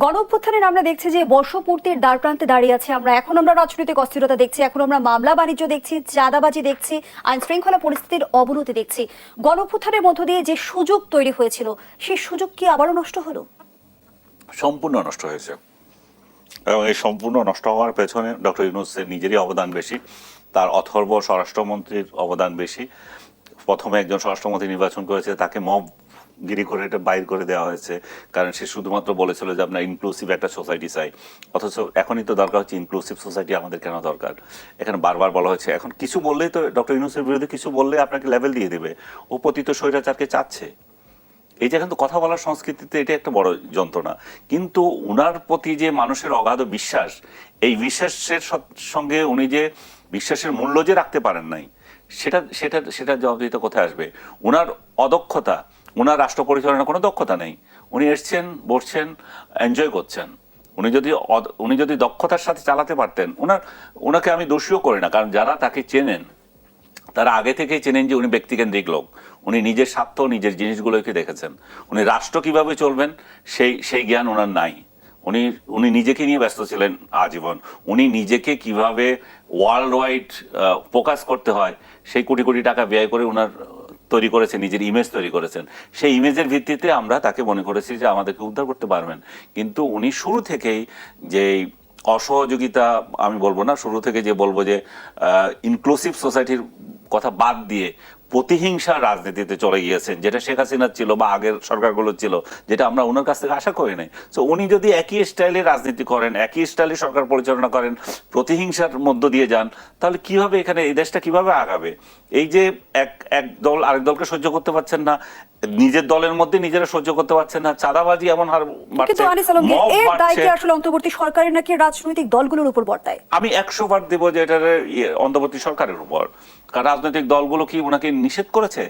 গণ অভ্যুত্থানের আমরা দেখছি যে বর্ষপূর্তির দ্বারপ্রান্তে দাঁড়িয়ে আছে আমরা। এখন আমরা রাজনৈতিক অস্থিরতা দেখছি, এখন আমরা মামলা বাণিজ্য দেখছি, চাঁদাবাজি দেখছি, আইন শৃঙ্খলা পরিস্থিতির অবনতি দেখছি। গণ অভ্যুত্থানের মধ্য দিয়ে যে সুযোগ তৈরি হয়েছিল সেই সুযোগ কি আবারও নষ্ট হলো? সম্পূর্ণ নষ্ট হয়েছে, এবং এই সম্পূর্ণ নষ্ট হওয়ার পেছনে ডক্টর ইউনূসের নিজেরই অবদান বেশি, তার অথর্ব স্বরাষ্ট্রমন্ত্রীর অবদান বেশি। প্রথমে একজন স্বরাষ্ট্রমন্ত্রী নির্বাচন করেছে, তাকে মব গিরি করে এটা বাইর করে দেওয়া হয়েছে, কারণ সে শুধুমাত্র বলেছিল যে আমরা ইনক্লুসিভ একটা সোসাইটি চাই। অথচ এখনই তো দরকার হচ্ছে ইনক্লুসিভ সোসাইটি আমাদের কেন দরকার। এখানে বারবার বলা হচ্ছে, এখন কিছু বললেই তো ডক্টর ইউনূসের বিরুদ্ধে কিছু বললে আপনাকে লেভেল দিয়ে দেবে, ও পতিত স্বৈরাচারকে চাচ্ছে। এই যে কিন্তু কথা বলার সংস্কৃতিতে এটা একটা বড় যন্ত্রণা। কিন্তু উনার প্রতি যে মানুষের অগাধ বিশ্বাস, এই বিশ্বাসের সঙ্গে উনি যে বিশ্বাসের মূল্য যে রাখতে পারেন নাই, সেটা সেটা সেটা জবাবদিহিতা কোথায় আসবে? উনার অদক্ষতা, উনার রাষ্ট্র পরিচালনার কোনো দক্ষতা নেই। উনি এসছেন, বসছেন, এনজয় করছেন। উনি যদি দক্ষতার সাথে চালাতে পারতেন, ওনাকে আমি দোষীও করি না, কারণ যারা তাকে চেনেন তারা আগে থেকেই চেনেন যে উনি ব্যক্তিকেন্দ্রিক লোক। উনি নিজের স্বার্থ, নিজের জিনিসগুলোকে দেখেছেন। উনি রাষ্ট্র কিভাবে চলবেন সেই জ্ঞান ওনার নাই। উনি নিজেকে নিয়ে ব্যস্ত ছিলেন আজীবন। উনি নিজেকে কিভাবে ওয়ার্ল্ড ওয়াইড ফোকাস করতে হয় সেই কোটি কোটি টাকা ব্যয় করে উনার তৈরি করেছেন, নিজের ইমেজ তৈরি করেছেন। সেই ইমেজের ভিত্তিতে আমরা তাকে মনে করেছি যে আমাদেরকে উদ্ধার করতে পারবেন। কিন্তু উনি শুরু থেকেই যে অসহযোগিতা, আমি বলবো না, শুরু থেকে যে বলবো যে ইনক্লুসিভ সোসাইটির কথা বাদ দিয়ে প্রতিহিংসার রাজনীতিতে চলে গিয়েছেন, যেটা শেখ হাসিনার ছিল বা আগের সরকারগুলো ছিল, যেটা আমরা ওনার কাছ থেকে আশা করি নাই। তো উনি যদি একই স্টাইলে রাজনীতি করেন, একই স্টাইলে সরকার পরিচালনা করেন, প্রতিহিংসার মধ্য দিয়ে যান, তাহলে কিভাবে এখানে এই দেশটা কিভাবে আগাবে? এই যে এক দল আরেক দলকে সহ্য করতে পারছেন না, নিজের দলের মধ্যে নিজেরা সহ্য করতে পারছেন না, চাঁদাবাজি এমন হার বাড়ছে, কিন্তু আনিস আলমগীর, এর দায় কি আসলে অন্তর্বর্তী সরকারের নাকি রাজনৈতিক দলগুলোর উপর বর্তায়? আমি 100% দেবো যে এটা অন্তর্বর্তী সরকারের উপর। কারণ রাজনৈতিক দলগুলো কি ওনাকে নিষেধ করেছে?